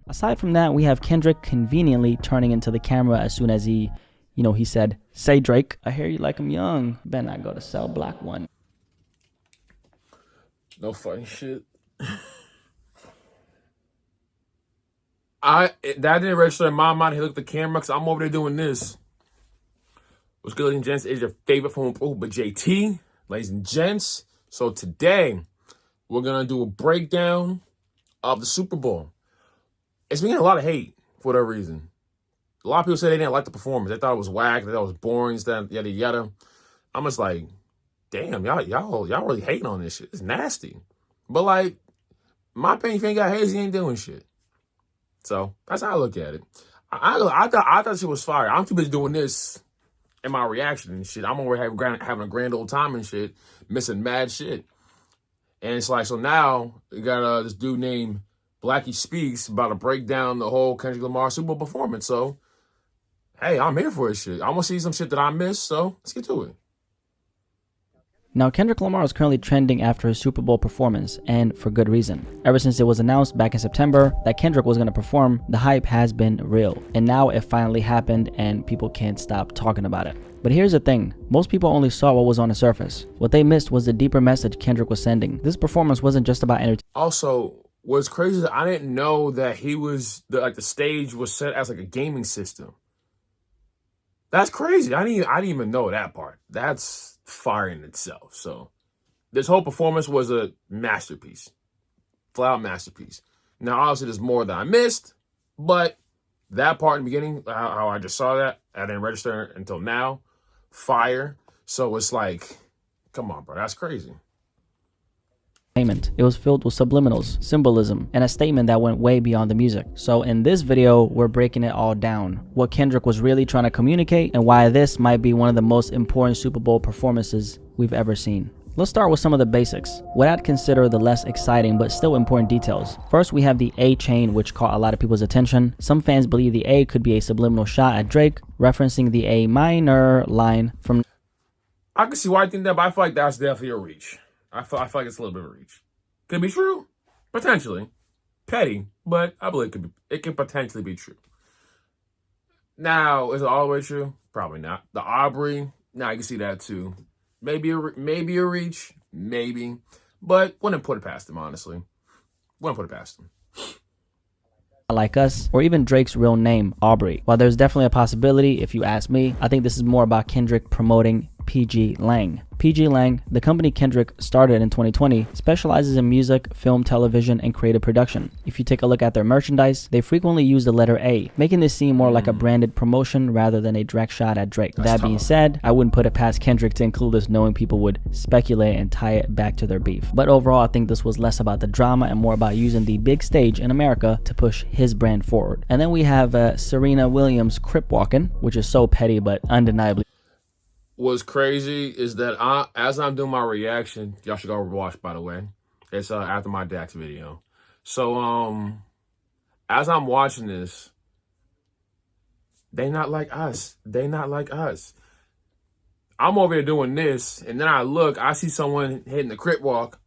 Aside from that, we have Kendrick conveniently turning into the camera as soon as he said, "Say Drake, I hear you like I'm young. Better not go to Cell Block 1." No funny shit. That didn't register in my mind. He looked at the camera because I'm over there doing this. What's good, ladies and gents? Is your favorite form of Uber JT, ladies and gents. So today we're gonna do a breakdown of the Super Bowl. It's been getting a lot of hate for whatever reason. A lot of people say they didn't like the performance. They thought it was whack. They thought it was boring. Yada yada. I'm just like, damn, y'all really hating on this shit. It's nasty. But like, my opinion, if you ain't got haters, you ain't doing shit. So that's how I look at it. I thought shit was fire. I'm too busy doing this and my reaction and shit. I'm over here having a grand old time and shit, missing mad shit. And it's like, so now you got this dude named Blackie Speaks about to break down the whole Kendrick Lamar Super Bowl performance. So, hey, I'm here for this shit. I want to see some shit that I missed, so let's get to it. Now, Kendrick Lamar is currently trending after his Super Bowl performance, and for good reason. Ever since it was announced back in September that Kendrick was going to perform, the hype has been real. And now it finally happened, and people can't stop talking about it. But here's the thing, most people only saw what was on the surface. What they missed was the deeper message Kendrick was sending. This performance wasn't just about entertainment. Also, what's crazy is I didn't know that he was, the stage was set as like a gaming system. That's crazy. I didn't even know that part. That's fire in itself. So this whole performance was a masterpiece. Flat out masterpiece. Now, obviously, there's more that I missed, but that part in the beginning, how I just saw that, I didn't register until now. Fire. So it's like, come on, bro. That's crazy. It was filled with subliminals, symbolism, and a statement that went way beyond the music. So in this video, we're breaking it all down. What Kendrick was really trying to communicate and why this might be one of the most important Super Bowl performances we've ever seen. Let's start with some of the basics, what I'd consider the less exciting but still important details. First, we have the A chain, which caught a lot of people's attention. Some fans believe the A could be a subliminal shot at Drake, referencing the A minor line from... I can see why I think that, but I feel like that's definitely a reach. I feel like it's a little bit of a reach. Could be true, potentially. Petty, but I believe it could potentially be true. Now, is it all the way true? Probably not. The Aubrey, now you can see that too. Maybe a reach, maybe, but wouldn't put it past him, honestly. Wouldn't put it past him. Like Us, or even Drake's real name, Aubrey. While there's definitely a possibility, if you ask me, I think this is more about Kendrick promoting PG Lang. PG Lang, the company Kendrick started in 2020, specializes in music, film, television, and creative production. If you take a look at their merchandise, they frequently use the letter A, making this seem more like a branded promotion rather than a direct shot at Drake. That being said, I wouldn't put it past Kendrick to include this, knowing people would speculate and tie it back to their beef. But overall, I think this was less about the drama and more about using the big stage in America to push his brand forward. And then we have Serena Williams crip walking, which is so petty but undeniably. What's crazy is that as I'm doing my reaction, y'all should go watch, by the way. It's after my Dax video. So as I'm watching this, they not like us. They not like us. I'm over here doing this, and then I see someone hitting the crip walk.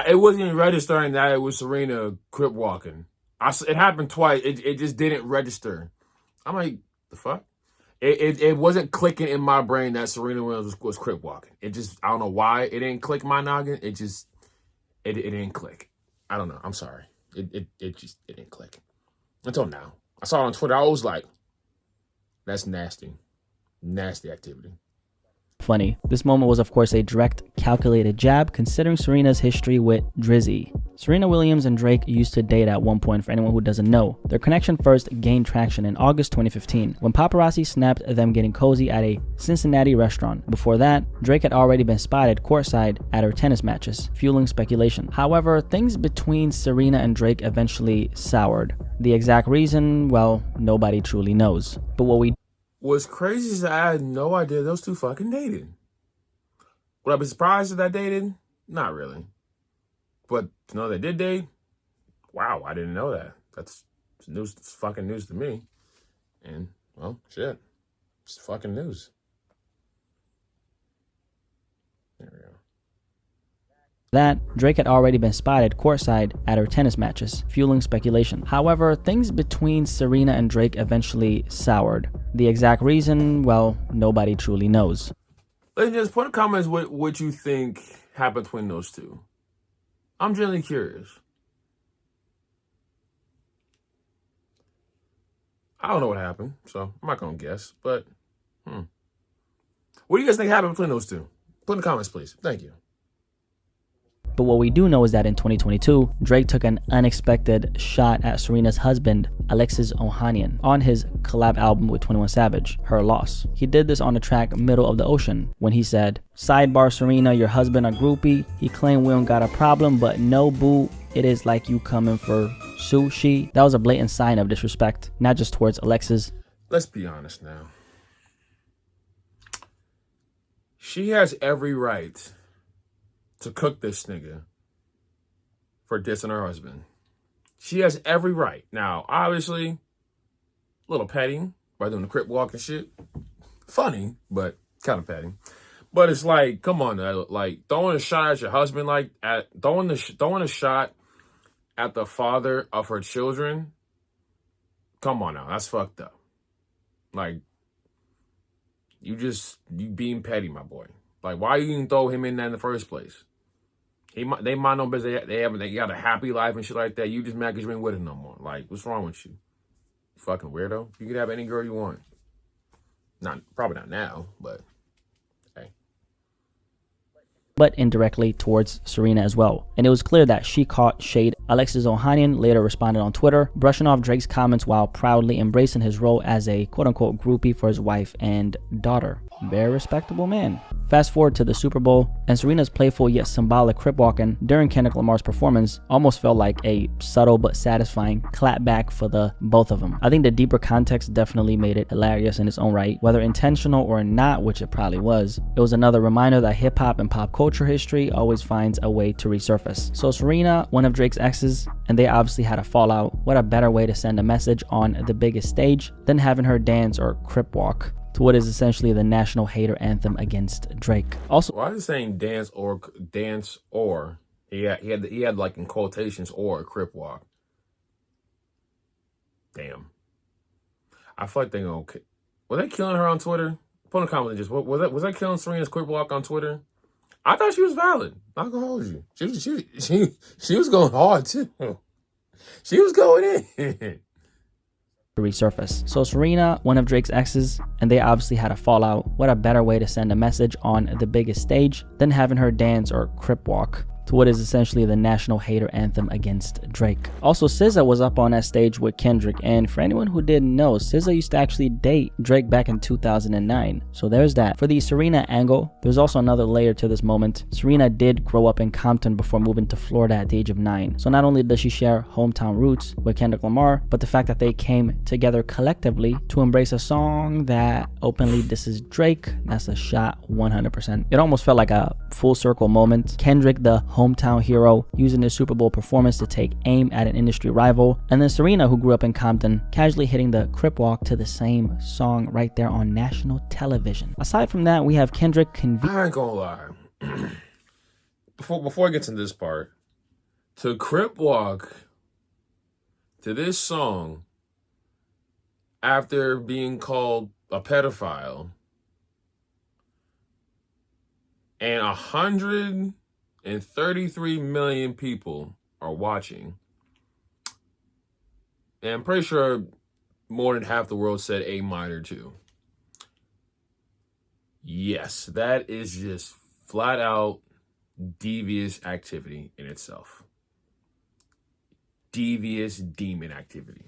It wasn't even registering that it was Serena crip walking. It happened twice. It just didn't register. I'm like, the fuck? It wasn't clicking in my brain that Serena Williams was crip walking. It just, I don't know why it didn't click my noggin. It didn't click. I don't know. I'm sorry. It didn't click until now. I saw it on Twitter. I was like, that's nasty. Nasty activity. Funny. This moment was of course a direct, calculated jab considering Serena's history with Drizzy. Serena Williams and Drake used to date at one point, for anyone who doesn't know. Their connection first gained traction in August 2015 when paparazzi snapped them getting cozy at a Cincinnati restaurant. Before that, Drake had already been spotted courtside at her tennis matches, fueling speculation. However, things between Serena and Drake eventually soured. The exact reason, well, nobody truly knows. But What's crazy is that I had no idea those two fucking dated. Would I be surprised if that dated? Not really. But to know they did date, wow, I didn't know that. That's news. It's fucking news to me. And, well, shit. It's fucking news. There we go. That, Drake had already been spotted courtside at her tennis matches, fueling speculation. However, things between Serena and Drake eventually soured. The exact reason, well, nobody truly knows. Ladies and gents, put in the comments what you think happened between those two. I'm genuinely curious. I don't know what happened, so I'm not going to guess. But, what do you guys think happened between those two? Put in the comments, please. Thank you. But what we do know is that in 2022, Drake took an unexpected shot at Serena's husband, Alexis Ohanian, on his collab album with 21 Savage, Her Loss. He did this on the track Middle of the Ocean, when he said, "Sidebar Serena, your husband a groupie. He claimed we don't got a problem, but no boo, it is like you coming for sushi." That was a blatant sign of disrespect, not just towards Alexis. Let's be honest now. She has every right to cook this nigga for dissing her husband. She has every right. Now, obviously, a little petty by doing the crip walk and shit. Funny, but kind of petty. But it's like, come on, like throwing a shot at your husband, like throwing a shot at the father of her children. Come on now, that's fucked up. Like, you being petty, my boy. Like, why you even throw him in there in the first place? They mind no business. They got a happy life and shit like that. You just mad because you ain't with him no more. Like, what's wrong with you? You fucking weirdo. You can have any girl you want. Probably not now, but hey. But indirectly towards Serena as well. And it was clear that she caught shade. Alexis Ohanian later responded on Twitter, brushing off Drake's comments while proudly embracing his role as a quote-unquote groupie for his wife and daughter. Very respectable man. Fast forward to the Super Bowl, and Serena's playful yet symbolic crip walking during Kendrick Lamar's performance almost felt like a subtle but satisfying clapback for the both of them. I think the deeper context definitely made it hilarious in its own right. Whether intentional or not, which it probably was, it was another reminder that hip-hop and pop culture history always finds a way to resurface. So Serena, one of Drake's exes, and they obviously had a fallout. What a better way to send a message on the biggest stage than having her dance or crip walk to what is essentially the national hater anthem against Drake. Also, why is it saying dance or he had like in quotations or a crip walk? Damn. I feel like they gonna were they killing her on Twitter? Put in the comments just was that killing Serena's crip walk on Twitter? I thought she was valid. Not gonna hold you. She was going hard too. She was going in. Resurface. So Serena, one of Drake's exes, and they obviously had a fallout. What a better way to send a message on the biggest stage than having her dance or crip walk to what is essentially the national hater anthem against Drake. Also, SZA was up on that stage with Kendrick, and for anyone who didn't know, SZA used to actually date Drake back in 2009. So there's that. For the Serena angle, there's also another layer to this moment. Serena did grow up in Compton before moving to Florida at the age of 9. So not only does she share hometown roots with Kendrick Lamar, but the fact that they came together collectively to embrace a song that openly disses Drake, that's a shot 100%. It almost felt like a full circle moment. Kendrick, the hometown hero, using his Super Bowl performance to take aim at an industry rival, and then Serena, who grew up in Compton, casually hitting the crip walk to the same song right there on national television. Aside from that, we have Kendrick I ain't gonna lie. Before I get to this part, to crip walk to this song after being called a pedophile and 133 million people are watching, and I'm pretty sure more than half the world said A minor too. Yes, that is just flat out devious activity in itself. Devious demon activity.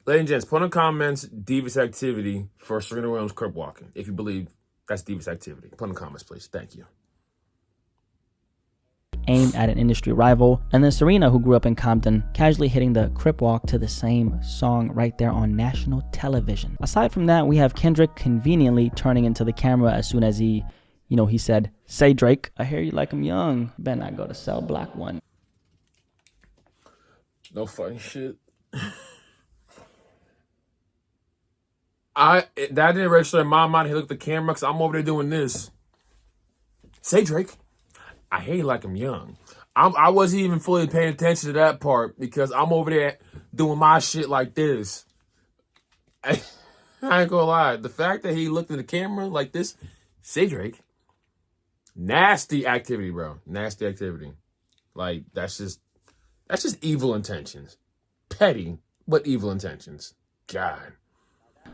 Ladies and gents, put in the comments devious activity for Serena Williams crip walking if you believe that's devious activity. Put in the comments, please. Thank you. Aim at an industry rival, and then Serena, who grew up in Compton, casually hitting the crip walk to the same song right there on national television. Aside from that, we have Kendrick conveniently turning into the camera as soon as he said, "Say Drake, I hear you like I'm young. Better not go to Cell Block 1." No funny shit. That didn't register in my mind. He looked at the camera because I'm over there doing this. Say Drake, I hate like I'm young. I wasn't even fully paying attention to that part because I'm over there doing my shit like this. I ain't gonna lie. The fact that he looked in the camera like this, say Drake, nasty activity, bro. Nasty activity. Like that's just evil intentions. Petty, but evil intentions. God.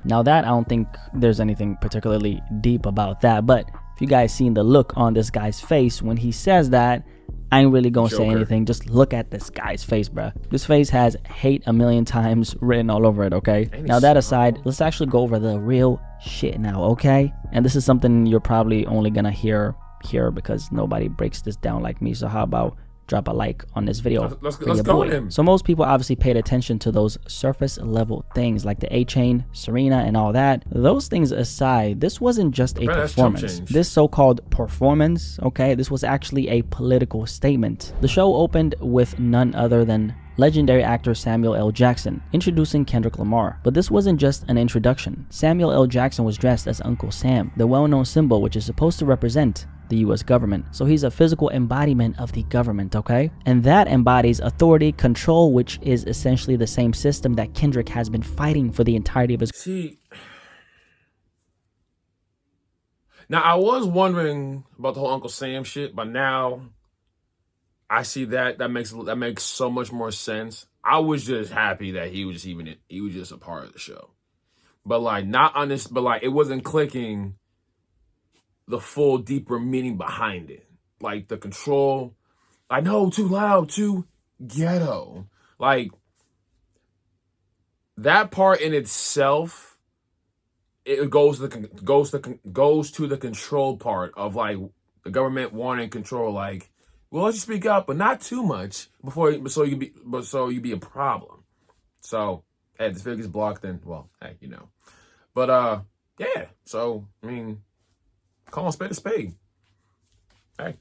Now that I don't think there's anything particularly deep about that, but if you guys seen the look on this guy's face when he says that, I ain't really gonna say anything. Just look at this guy's face, bro. This face has hate a million times written all over it, okay? Now that aside, let's actually go over the real shit now, okay? And this is something you're probably only gonna hear here because nobody breaks this down like me. So how about drop a like on this video. Let's go with him. So most people obviously paid attention to those surface level things like the A-Chain, Serena, and all that. Those things aside, this wasn't just a performance. This so-called performance, okay, this was actually a political statement. The show opened with none other than legendary actor Samuel L. Jackson introducing Kendrick Lamar. But this wasn't just an introduction. Samuel L. Jackson was dressed as Uncle Sam, the well-known symbol which is supposed to represent the US government. So he's a physical embodiment of the government, okay? And that embodies authority, control, which is essentially the same system that Kendrick has been fighting for the entirety of his... See, now I was wondering about the whole Uncle Sam shit, but now I see that makes so much more sense. I was just happy that he was just a part of the show. But like not on this, but like it wasn't clicking the full deeper meaning behind it. Like the control, I know, too loud, too ghetto. Like that part in itself, it goes to the control part of like the government wanting control. Like, well, let's just speak up, but not too much so you be a problem. So, hey, this video gets blocked, then well, hey, you know. But yeah. So I mean, call a spade a spade. Hey.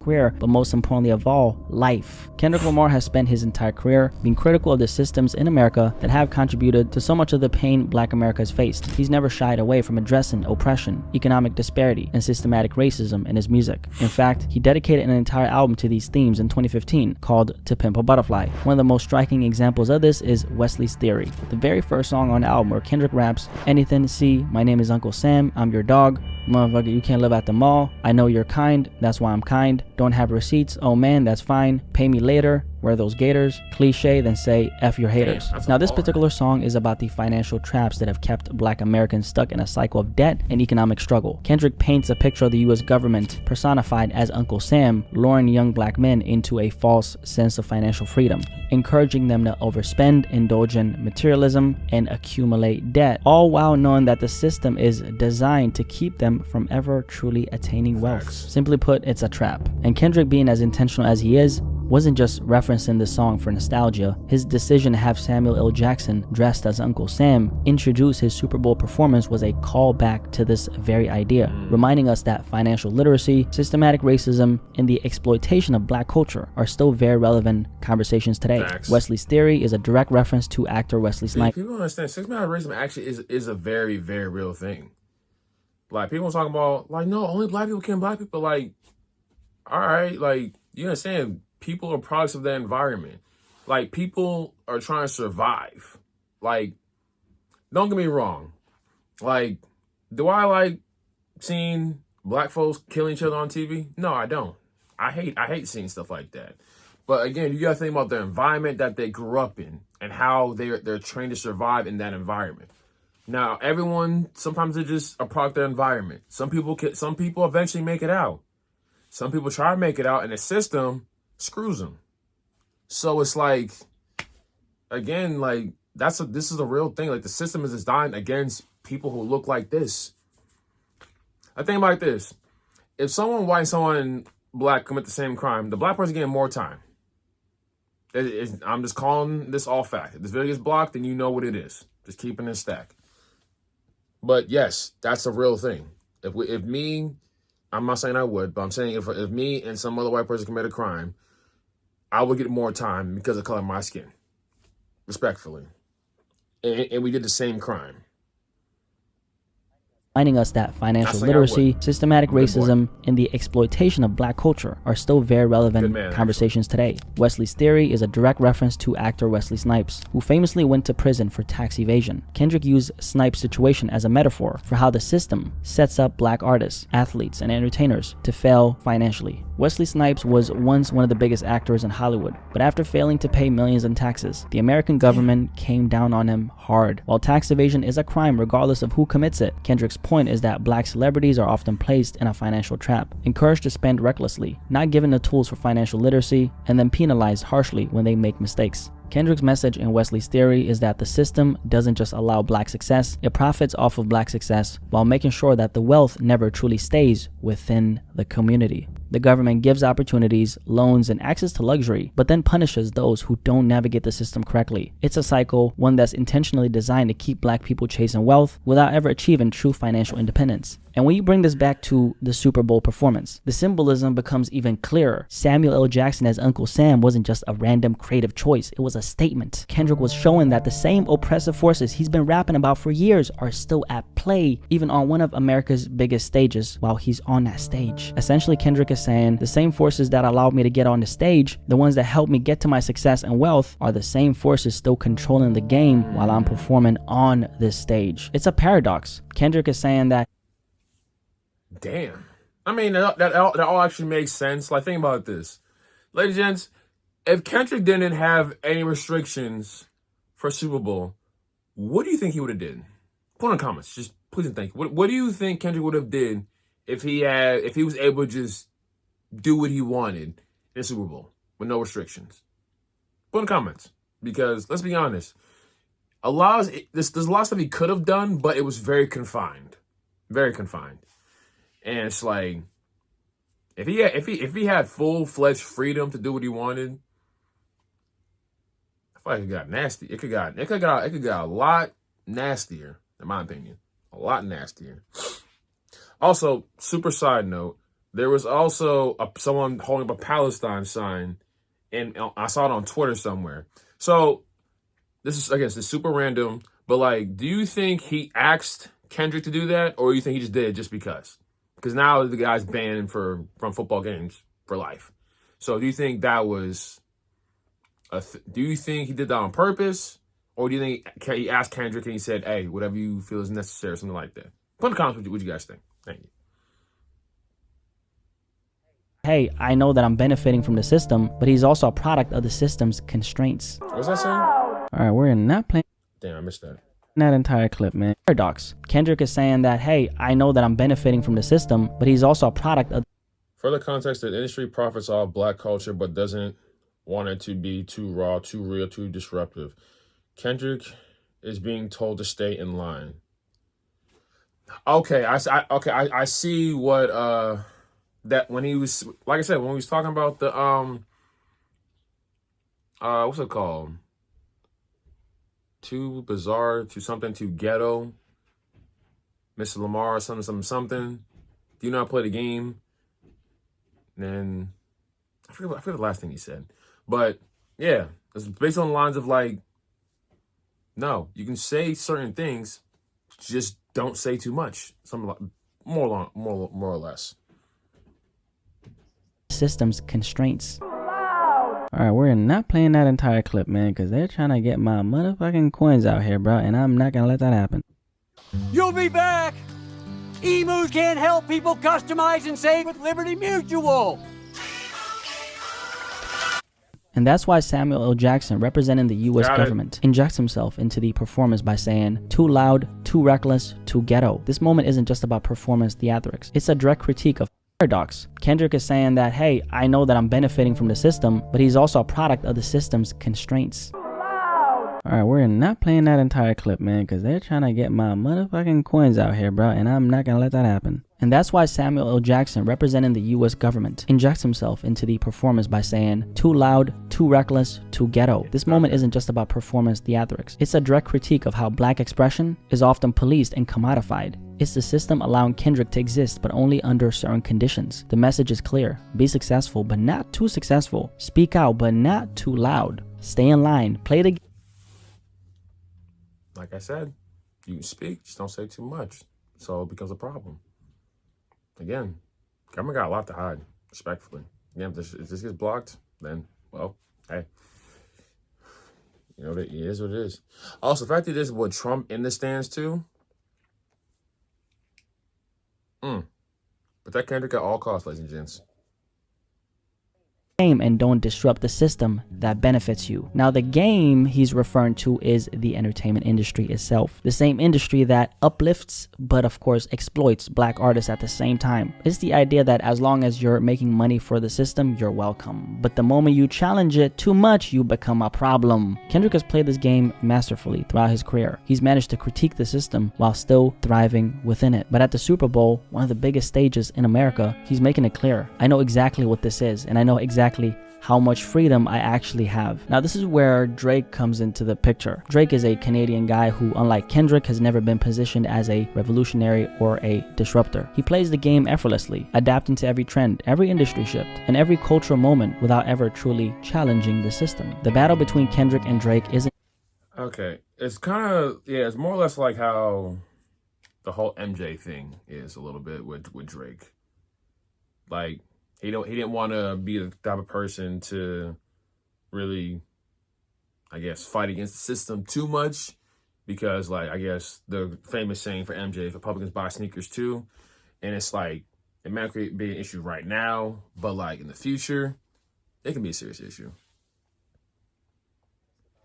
Career, but most importantly of all, life. Kendrick Lamar has spent his entire career being critical of the systems in America that have contributed to so much of the pain Black America has faced. He's never shied away from addressing oppression, economic disparity, and systematic racism in his music. In fact, he dedicated an entire album to these themes in 2015 called To Pimp a Butterfly. One of the most striking examples of this is Wesley's Theory, the very first song on the album where Kendrick raps, "Anything, see, my name is Uncle Sam, I'm your dog. Motherfucker, you can't live at the mall. I know you're kind, that's why I'm kind. Don't have receipts, oh man, that's fine. Pay me later, wear those gators. Cliche, then say F your haters." Now this particular song is about the financial traps that have kept Black Americans stuck in a cycle of debt and economic struggle. Kendrick paints a picture of the US government personified as Uncle Sam, luring young Black men into a false sense of financial freedom, encouraging them to overspend, indulge in materialism, and accumulate debt, all while knowing that the system is designed to keep them from ever truly attaining wealth. Simply put, it's a trap. And Kendrick, being as intentional as he is, wasn't just referencing the song for nostalgia. His decision to have Samuel L. Jackson dressed as Uncle Sam introduce his Super Bowl performance was a callback to this very idea, reminding us that financial literacy, systematic racism, and the exploitation of Black culture are still very relevant conversations today. Wesley's Theory is a direct reference to actor Wesley Snipes. People don't understand systematic racism actually is a very, very real thing. Like people talking about like, no, only Black people can Black people. Like, all right, like you understand, people are products of their environment. Like people are trying to survive. Like, don't get me wrong. Like, do I like seeing Black folks killing each other on TV? No, I don't. I hate seeing stuff like that. But again, you gotta think about the environment that they grew up in and how they're trained to survive in that environment. Now, everyone, sometimes they're just a product of their environment. Some people eventually make it out. Some people try to make it out, and the system screws them. So it's like, again, like this is a real thing. Like the system is designed against people who look like this. I think about this: if someone white and someone Black commit the same crime, the Black person getting more time. I'm just calling this all fact. If this video gets blocked, then you know what it is. Just keeping it stack. But yes, that's a real thing. If me, I'm not saying I would, but I'm saying if me and some other white person commit a crime, I would get more time because of the color of my skin, respectfully. And we did the same crime. reminding us that financial literacy, systematic racism, and the exploitation of black culture are still very relevant conversations today. Wesley's theory is a direct reference to actor Wesley Snipes, who famously went to prison for tax evasion. Kendrick used Snipes' situation as a metaphor for how the system sets up black artists, athletes, and entertainers to fail financially. Wesley Snipes was once one of the biggest actors in Hollywood, but after failing to pay millions in taxes, the American government came down on him hard. While tax evasion is a crime regardless of who commits it, Kendrick's point is that black celebrities are often placed in a financial trap, encouraged to spend recklessly, not given the tools for financial literacy, and then penalized harshly when they make mistakes. Kendrick's message in Wesley's theory is that the system doesn't just allow black success, it profits off of black success while making sure that the wealth never truly stays within the community. The government gives opportunities, loans, and access to luxury, but then punishes those who don't navigate the system correctly. It's a cycle, one that's intentionally designed to keep black people chasing wealth without ever achieving true financial independence. And when you bring this back to the Super Bowl performance, the symbolism becomes even clearer. Samuel L. Jackson as Uncle Sam wasn't just a random creative choice, it was a statement. Kendrick was showing that the same oppressive forces he's been rapping about for years are still at play, even on one of America's biggest stages while he's on that stage. Essentially, Kendrick is saying the same forces that allowed me to get on the stage, the ones that helped me get to my success and wealth, are the same forces still controlling the game while I'm performing on this stage. It's a paradox. Kendrick is saying that damn. I mean, that all actually makes sense. Like, think about this. Ladies and gents, if Kendrick didn't have any restrictions for Super Bowl, what do you think he would have did? Put in the comments. Just please think. What do you think Kendrick would have did if he was able to just do what he wanted in the Super Bowl with no restrictions? Put in the comments. Because, let's be honest, there's a lot of stuff he could have done, but it was very confined. Very confined. And it's like, if he had full-fledged freedom to do what he wanted, I feel like it got nasty. It could got a lot nastier, in my opinion. A lot nastier. Also, super side note, there was also someone holding up a Palestine sign, and I saw it on Twitter somewhere. So this is, again, it's super random, but like, do you think he asked Kendrick to do that, or do you think he just did it just because? Because now the guy's banned from football games for life. So do you think that was do you think he did that on purpose? Or do you think he asked Kendrick and he said, hey, whatever you feel is necessary, or something like that? Put in the comments what you guys think. Thank you. Hey, I know that I'm benefiting from the system, but he's also a product of the system's constraints. What was that saying? All right, we're not playing. Damn, I missed that. That entire clip, man. Paradox. Kendrick is saying that, hey, I know that I'm benefiting from the system, but he's also a product of... Further context, the industry profits off black culture, but doesn't want it to be too raw, too real, too disruptive. Kendrick is being told to stay in line. Okay, I see what that when he was, like I said, when he was talking about the what's it called? Too bizarre, too something, too ghetto. Mr. Lamar, something. Do you not play the game? Then I forget the last thing he said. But yeah, it's based on the lines of like, no, you can say certain things, just don't say too much. Something like more or less. System's constraints. All right, we're not playing that entire clip, man, because they're trying to get my motherfucking coins out here, bro, and I'm not gonna let that happen. You'll be back. Emus can't help people customize and save with Liberty Mutual. And that's why Samuel L. Jackson, representing the U.S. government, injects himself into the performance by saying, too loud, too reckless, too ghetto. This moment isn't just about performance theatrics. It's a direct critique of paradox. Kendrick is saying that, hey, I know that I'm benefiting from the system, but he's also a product of the system's constraints. All right, we're not playing that entire clip, man, because they're trying to get my motherfucking coins out here, bro, and I'm not gonna let that happen. And that's why Samuel L. Jackson, representing the U.S. government, injects himself into the performance by saying, too loud, too reckless, too ghetto. This moment isn't just about performance theatrics. It's a direct critique of how black expression is often policed and commodified. It's the system allowing Kendrick to exist, but only under certain conditions. The message is clear. Be successful, but not too successful. Speak out, but not too loud. Stay in line. Play the game. Like I said, you can speak, just don't say too much. So it becomes a problem. Again, government got a lot to hide, respectfully. Again, if this gets blocked, then, well, hey. You know, it is what it is. Also, the fact that this is what Trump in the stands too. Protect Kendrick at all costs, ladies and gents. Game and don't disrupt the system that benefits you. Now, the game he's referring to is the entertainment industry itself. The same industry that uplifts, but of course exploits black artists at the same time. It's the idea that as long as you're making money for the system, you're welcome. But the moment you challenge it too much, you become a problem. Kendrick has played this game masterfully throughout his career. He's managed to critique the system while still thriving within it. But at the Super Bowl, one of the biggest stages in America, he's making it clear. I know exactly what this is, and I know exactly how much freedom I actually have. Now, this is where Drake comes into the picture. Drake is a Canadian guy who, unlike Kendrick, has never been positioned as a revolutionary or a disruptor. He plays the game effortlessly, adapting to every trend, every industry shift, and every cultural moment without ever truly challenging the system. The battle between Kendrick and Drake isn't... Okay, it's kind of, yeah, it's more or less like how the whole MJ thing is a little bit with Drake. Like, he didn't want to be the type of person to really, I guess, fight against the system too much, because, like, I guess the famous saying for MJ is Republicans buy sneakers too, and it's like it might be an issue right now, but like in the future, it can be a serious issue.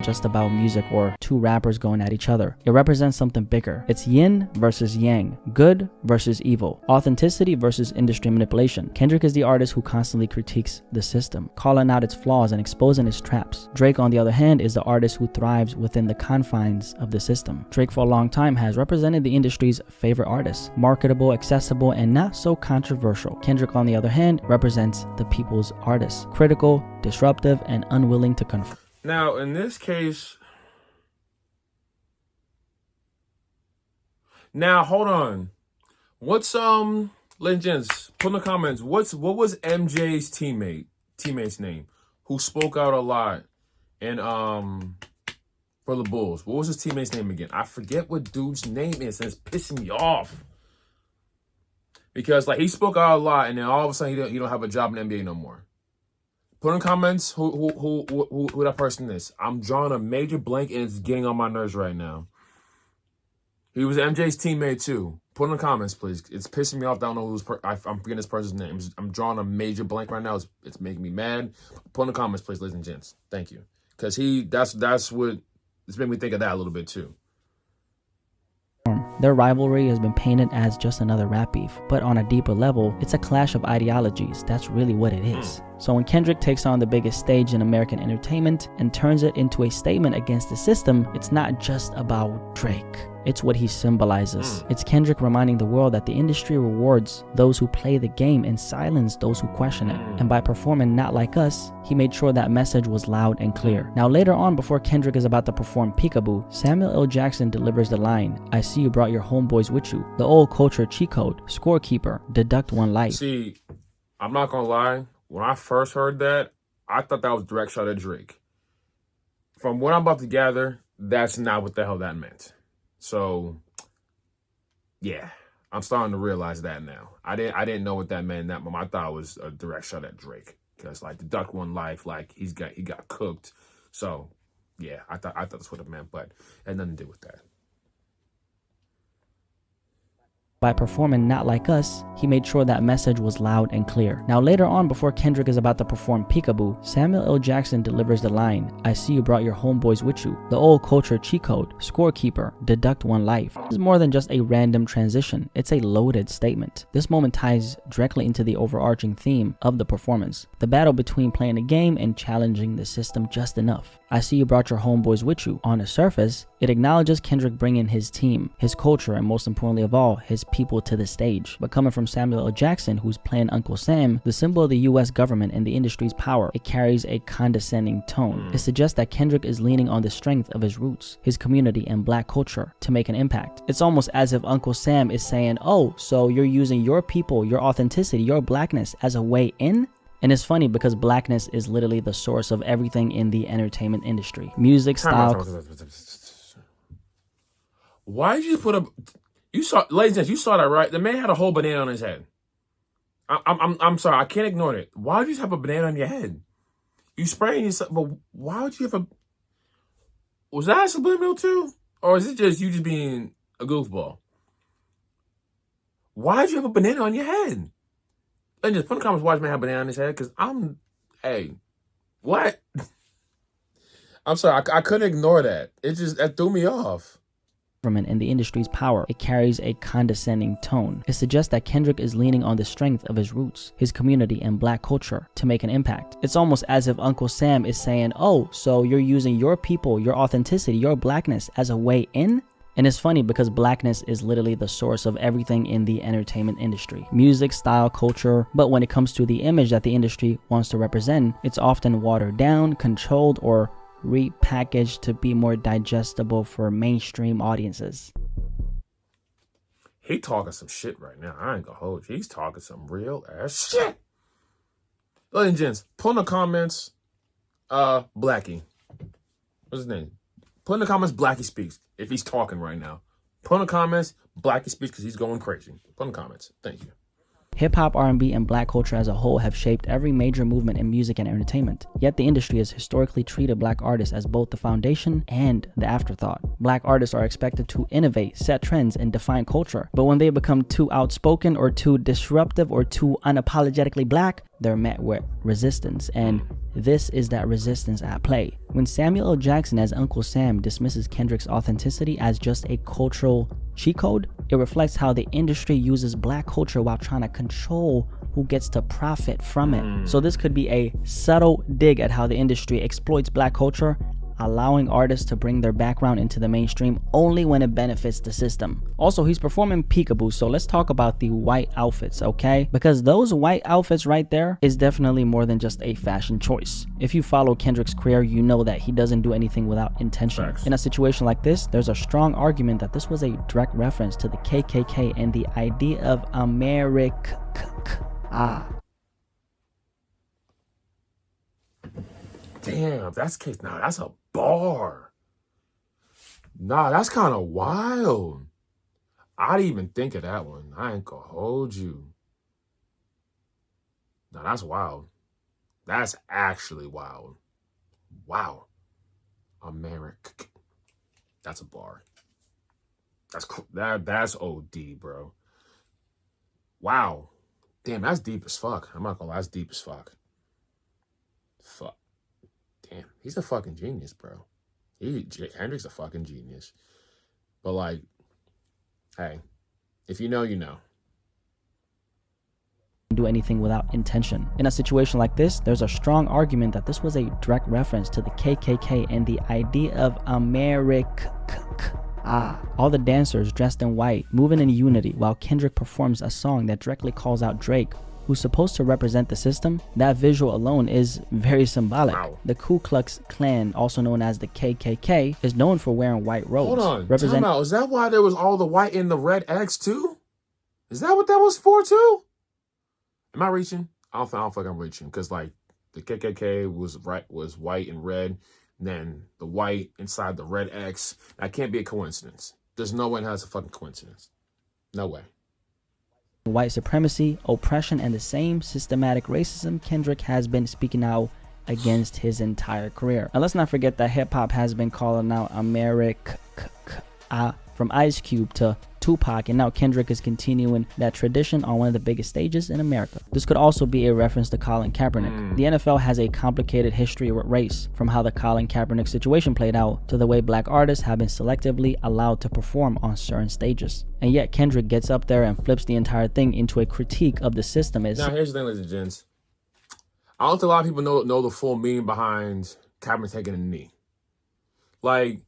Just about music or two rappers going at each other. It represents something bigger. It's yin versus yang, good versus evil, authenticity versus industry manipulation. Kendrick is the artist who constantly critiques the system, calling out its flaws and exposing its traps. Drake, on the other hand, is the artist who thrives within the confines of the system. Drake for a long time has represented the industry's favorite artist, marketable, accessible, and not so controversial. Kendrick, on the other hand, represents the people's artist, critical, disruptive, and unwilling to conform. Now, in this case, now hold on. What's legends? Put in the comments. What was MJ's teammate's name who spoke out a lot and for the Bulls? What was his teammate's name again? I forget what dude's name is, and it's pissing me off. Because like he spoke out a lot, and then all of a sudden he don't have a job in the NBA no more. Put in comments who that person is. I'm drawing a major blank and it's getting on my nerves right now. He was MJ's teammate too. Put in the comments, please. It's pissing me off. I don't know who's. I'm forgetting this person's name. I'm drawing a major blank right now. It's making me mad. Put in the comments, please, ladies and gents. Thank you. Because that's what it's made me think of that a little bit too. Their rivalry has been painted as just another rap beef, but on a deeper level, it's a clash of ideologies. That's really what it is. So when Kendrick takes on the biggest stage in American entertainment and turns it into a statement against the system, it's not just about Drake. It's what he symbolizes. It's Kendrick reminding the world that the industry rewards those who play the game and silence those who question it. And by performing Not Like Us, he made sure that message was loud and clear. Now later on, before Kendrick is about to perform Peekaboo, Samuel L. Jackson delivers the line, "I see you brought your homeboys with you." The old culture cheat code, scorekeeper, deduct one life. See, I'm not gonna lie. When I first heard that, I thought that was a direct shot at Drake. From what I'm about to gather, that's not what the hell that meant. So, yeah, I'm starting to realize that now. I didn't know what that meant in that moment. I thought it was a direct shot at Drake because like deduct one life, like he got cooked. So, yeah, I thought that's what it meant, but it had nothing to do with that. By performing Not Like Us, he made sure that message was loud and clear. Now later on, before Kendrick is about to perform Peekaboo, Samuel L. Jackson delivers the line, "I see you brought your homeboys with you." The old culture cheat code, scorekeeper, deduct one life. This is more than just a random transition, it's a loaded statement. This moment ties directly into the overarching theme of the performance, the battle between playing a game and challenging the system just enough. "I see you brought your homeboys with you." On the surface, it acknowledges Kendrick bringing his team, his culture, and most importantly of all, his people to the stage. But coming from Samuel L. Jackson, who's playing Uncle Sam, the symbol of the US government and the industry's power, it carries a condescending tone. It suggests that Kendrick is leaning on the strength of his roots, his community, and black culture to make an impact. It's almost as if Uncle Sam is saying, "Oh, so you're using your people, your authenticity, your blackness as a way in?" And it's funny because blackness is literally the source of everything in the entertainment industry. Music, style. Why did you put up? You saw, ladies and gents, you saw that, right? The man had a whole banana on his head. I'm sorry, I can't ignore it. Why would you have a banana on your head? You spraying yourself, but why would you have a? Was that a subliminal too, or is it just you just being a goofball? Why did you have a banana on your head? And just put in the comments why this man have a banana on his head, because hey, what? I'm sorry, I couldn't ignore that. That threw me off. In the industry's power, it carries a condescending tone. It suggests that Kendrick is leaning on the strength of his roots, his community, and black culture to make an impact. It's almost as if Uncle Sam is saying, oh, so you're using your people, your authenticity, your blackness as a way in? And it's funny because blackness is literally the source of everything in the entertainment industry. Music, style, culture, but when it comes to the image that the industry wants to represent, it's often watered down, controlled, or repackaged to be more digestible for mainstream audiences. He talking some shit right now. I ain't gonna hold you. He's talking some real ass shit. Ladies and gents, put in the comments, Blackie. What's his name? Put in the comments, Blackie speaks. If he's talking right now, put in the comments, Blackie speaks, because he's going crazy. Put in the comments. Thank you. Hip-hop, R&B, and black culture as a whole have shaped every major movement in music and entertainment. Yet the industry has historically treated black artists as both the foundation and the afterthought. Black artists are expected to innovate, set trends, and define culture. But when they become too outspoken or too disruptive or too unapologetically black, they're met with resistance. And this is that resistance at play. When Samuel L. Jackson as Uncle Sam dismisses Kendrick's authenticity as just a cultural cheat code, it reflects how the industry uses black culture while trying to control who gets to profit from it. So this could be a subtle dig at how the industry exploits black culture, allowing artists to bring their background into the mainstream only when it benefits the system. Also, he's performing peekaboo, so let's talk about the white outfits, okay? Because those white outfits right there is definitely more than just a fashion choice. If you follow Kendrick's career, you know that he doesn't do anything without intention. Facts. In a situation like this, there's a strong argument that this was a direct reference to the KKK and the idea of America. Damn, that's case. Nah, that's a bar. Nah, that's kind of wild. I didn't even think of that one. I ain't gonna hold you. Nah, that's wild. That's actually wild. Wow. America. That's a bar. That's OD, bro. Wow. Damn, that's deep as fuck. I'm not gonna lie, that's deep as fuck. Fuck. Damn, he's a fucking genius, bro. Kendrick's a fucking genius. But like, hey, if you know, you know. Do anything without intention. In a situation like this, there's a strong argument that this was a direct reference to the KKK and the idea of America. All the dancers dressed in white, moving in unity while Kendrick performs a song that directly calls out Drake, who's supposed to represent the system. That visual alone is very symbolic. Wow. The Ku Klux Klan, also known as the KKK, is known for wearing white robes. Hold on, time out. Is that why there was all the white in the red X too? Is that what that was for too? Am I reaching? I don't feel like I'm reaching, because like the KKK was white and red, and then the white inside the red X. That can't be a coincidence. There's no way it has a fucking coincidence. No way. White supremacy, oppression, and the same systematic racism Kendrick has been speaking out against his entire career. And let's not forget that hip-hop has been calling out America from Ice Cube to Tupac, and now Kendrick is continuing that tradition on one of the biggest stages in America. This could also be a reference to Colin Kaepernick. The NFL has a complicated history with race, from how the Colin Kaepernick situation played out to the way black artists have been selectively allowed to perform on certain stages. And yet Kendrick gets up there and flips the entire thing into a critique of the system. Now here's the thing, ladies and gents. I don't think a lot of people know the full meaning behind Kaepernick taking a knee. Like,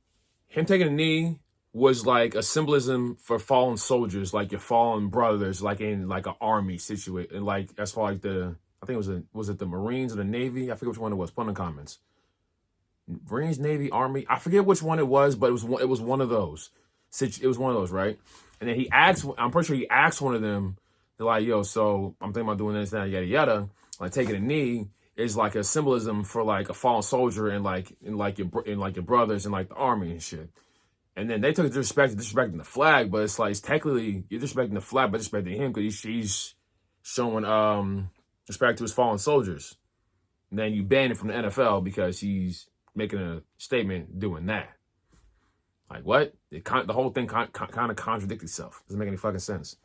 him taking a knee was like a symbolism for fallen soldiers, like your fallen brothers, like in like an army situation, like as far like I think was it the Marines or the Navy? I forget which one it was. Put in the comments. Marines, Navy, Army. I forget which one it was, but it was one of those. It was one of those, right? And then I'm pretty sure he asked one of them, they're like, yo, so I'm thinking about doing this, that, yada, yada. Like taking a knee is like a symbolism for like a fallen soldier and like your brothers and like the army and shit. And then they took it disrespecting the flag, but it's like, it's technically, you're disrespecting the flag by disrespecting him because he's showing respect to his fallen soldiers. And then you ban him from the NFL because he's making a statement doing that. Like, what? The whole thing kind of contradicts itself. Doesn't make any fucking sense.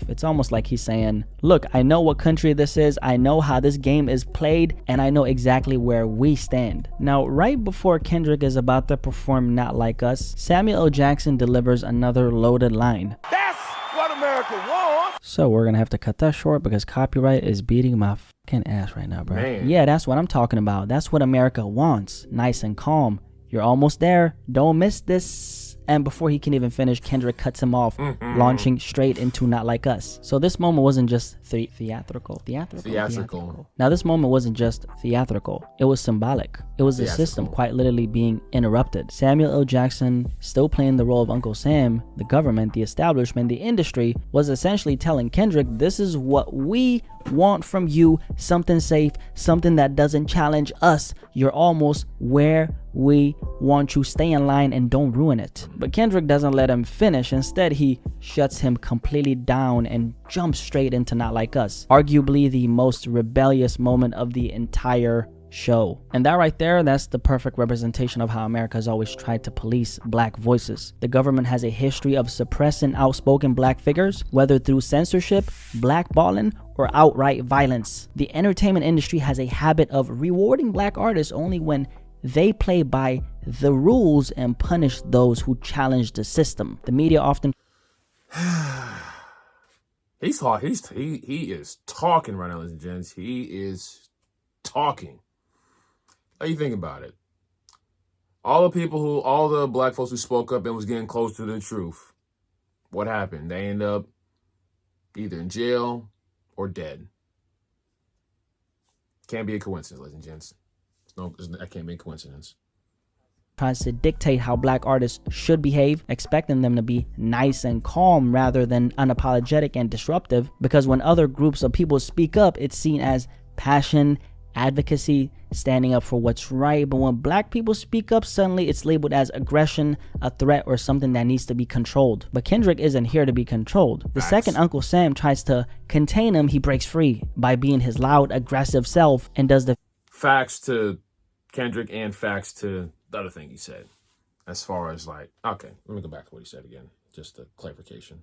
It's almost like he's saying, look, I know what country this is, I know how this game is played, and I know exactly where we stand. Now, right before Kendrick is about to perform Not Like Us, Samuel L. Jackson delivers another loaded line. That's what America wants. So we're gonna have to cut that short because copyright is beating my fucking ass right now, bro. Man. Yeah, that's what I'm talking about. That's what America wants. Nice and calm. You're almost there. Don't miss this. And before he can even finish, Kendrick cuts him off, launching straight into Not Like Us. So this moment wasn't just theatrical. Now, this moment wasn't just theatrical. It was symbolic. It was the system quite literally being interrupted. Samuel L. Jackson, still playing the role of Uncle Sam, the government, the establishment, the industry, was essentially telling Kendrick, this is what we want from you, something safe, something that doesn't challenge us. You're almost where we want you. Stay in line and don't ruin it. But Kendrick doesn't let him finish. Instead, he shuts him completely down and jumps straight into Not Like Us, arguably the most rebellious moment of the entire show. And that right there, that's the perfect representation of how America has always tried to police black voices. The government has a history of suppressing outspoken black figures, whether through censorship, blackballing, or outright violence. The entertainment industry has a habit of rewarding black artists only when they play by the rules and punish those who challenge the system. The media often he is talking right now, ladies and gents. He is talking. How you think about it? All the black folks who spoke up and was getting close to the truth, what happened? They end up either in jail or dead. Can't be a coincidence, ladies and gents. That can't be a coincidence. Tries to dictate how black artists should behave, expecting them to be nice and calm rather than unapologetic and disruptive, because when other groups of people speak up, it's seen as passion, advocacy, standing up for what's right. But when black people speak up, suddenly it's labeled as aggression, a threat, or something that needs to be controlled. But Kendrick isn't here to be controlled. The second Uncle Sam tries to contain him, he breaks free by being his loud, aggressive self and does the facts to Kendrick and facts to the other thing he said. As far as like, okay, let me go back to what he said again, just a clarification.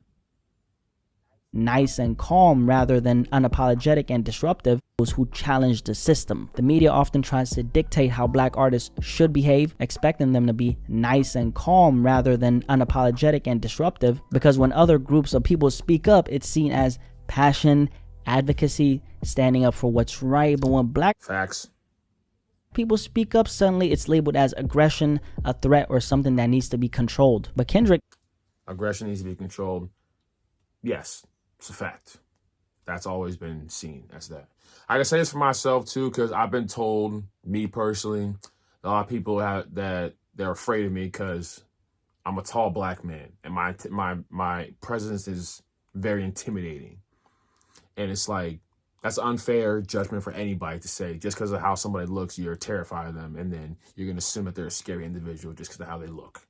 Nice and calm rather than unapologetic and disruptive, those who challenge the system. The media often tries to dictate how black artists should behave, expecting them to be nice and calm rather than unapologetic and disruptive, because when other groups of people speak up, it's seen as passion, advocacy, standing up for what's right. But when black facts people speak up, suddenly it's labeled as aggression, a threat, or something that needs to be controlled. But Kendrick, aggression needs to be controlled. Yes, it's a fact. That's always been seen as that. I can say this for myself too, because I've been told, me personally, a lot of people that they're afraid of me because I'm a tall black man and my presence is very intimidating. And it's like, that's unfair judgment for anybody to say just because of how somebody looks, you're terrified of them, and then you're going to assume that they're a scary individual just because of how they look,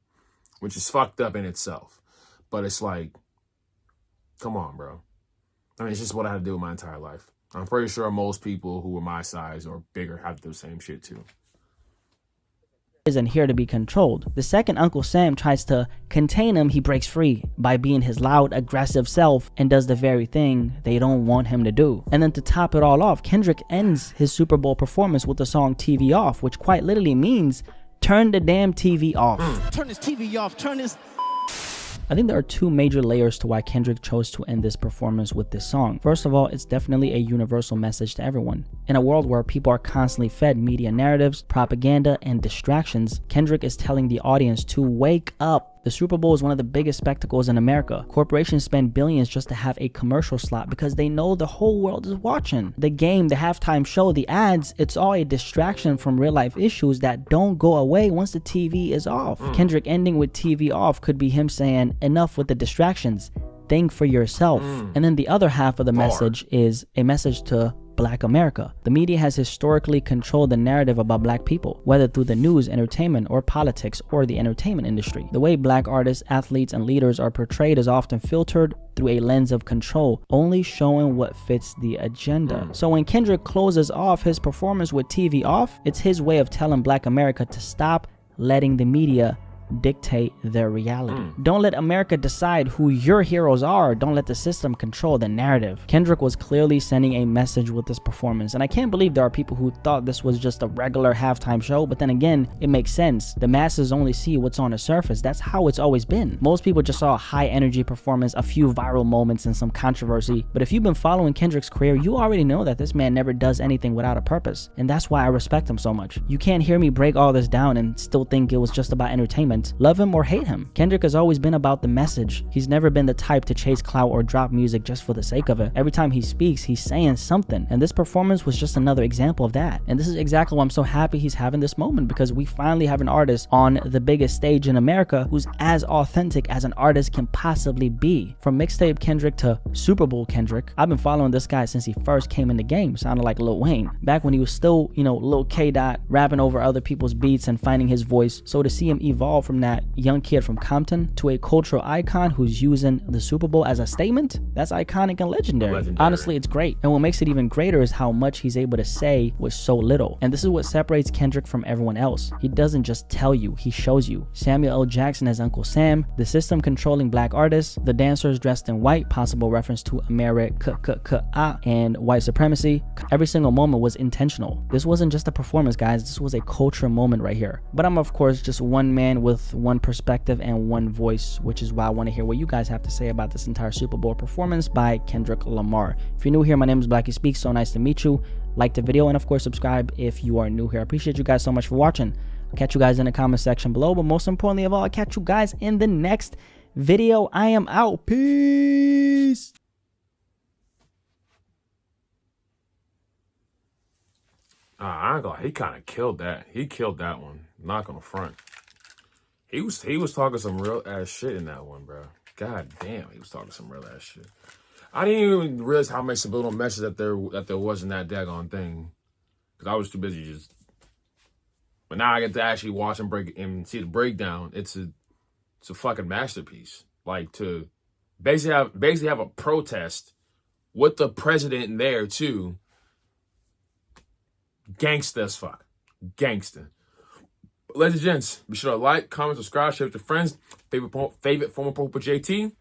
which is fucked up in itself. But it's like, come on, bro. I mean, it's just what I had to do with my entire life. I'm pretty sure most people who are my size or bigger have to do the same shit too. Isn't here to be controlled. The second Uncle Sam tries to contain him, he breaks free by being his loud, aggressive self and does the very thing they don't want him to do. And then to top it all off, Kendrick ends his Super Bowl performance with the song TV Off, which quite literally means turn the damn TV off. Turn this TV off, turn this. I think there are two major layers to why Kendrick chose to end this performance with this song. First of all, it's definitely a universal message to everyone. In a world where people are constantly fed media narratives, propaganda, and distractions, Kendrick is telling the audience to wake up. The Super Bowl is one of the biggest spectacles in America. Corporations spend billions just to have a commercial slot because they know the whole world is watching. The game, the halftime show, the ads, it's all a distraction from real life issues that don't go away once the TV is off. Kendrick ending with TV off could be him saying, enough with the distractions. Think for yourself. And then the other half of the message is a message to Black America. The media has historically controlled the narrative about Black people, whether through the news, entertainment, or politics, or the entertainment industry. The way Black artists, athletes, and leaders are portrayed is often filtered through a lens of control, only showing what fits the agenda. So when Kendrick closes off his performance with TV off, it's his way of telling Black America to stop letting the media dictate their reality. Don't let America decide who your heroes are. Don't let the system control the narrative. Kendrick was clearly sending a message with this performance, and I can't believe there are people who thought this was just a regular halftime show, but then again, it makes sense. The masses only see what's on the surface. That's how it's always been. Most people just saw a high energy performance, a few viral moments, and some controversy, but if you've been following Kendrick's career, you already know that this man never does anything without a purpose, and that's why I respect him so much. You can't hear me break all this down and still think it was just about entertainment. Love him or hate him, Kendrick has always been about the message. He's never been the type to chase clout or drop music just for the sake of it. Every time he speaks, he's saying something, and this performance was just another example of that. And this is exactly why I'm so happy he's having this moment, because we finally have an artist on the biggest stage in America who's as authentic as an artist can possibly be. From mixtape Kendrick to Superbowl Kendrick, I've been following this guy since he first came in the game, sounded like Lil Wayne, back when he was still, Lil K Dot, rapping over other people's beats and finding his voice. So to see him evolve from that young kid from Compton to a cultural icon who's using the Super Bowl as a statement, that's iconic and legendary. Honestly, it's great. And what makes it even greater is how much he's able to say with so little. And this is what separates Kendrick from everyone else. He doesn't just tell you, he shows you. Samuel L. Jackson as Uncle Sam, the system controlling Black artists, the dancers dressed in white, possible reference to America and white supremacy. Every single moment was intentional. This wasn't just a performance, guys. This was a cultural moment right here. But I'm, of course, just one man with one perspective and one voice, which is why I want to hear what you guys have to say about this entire Super Bowl performance by Kendrick Lamar. If you're new here, my name is Blackie Speaks. So nice to meet you. Like the video, and of course subscribe if you are new here. I appreciate you guys so much for watching. I'll catch you guys in the comment section below, but most importantly of all, I'll catch you guys in the next video. I am out. Peace. He kind of killed that. He killed that one. Not gonna front. He was talking some real ass shit in that one, bro. God damn, he was talking some real ass shit. I didn't even realize how much subliminal message that there was in that daggone thing, because I was too busy just. But now I get to actually watch and break and see the breakdown. It's a fucking masterpiece. Like, to basically have a protest with the president there too. Gangsta as fuck. Gangsta. Ladies and gents, be sure to like, comment, subscribe, share with your friends. Favorite former Pro for JT.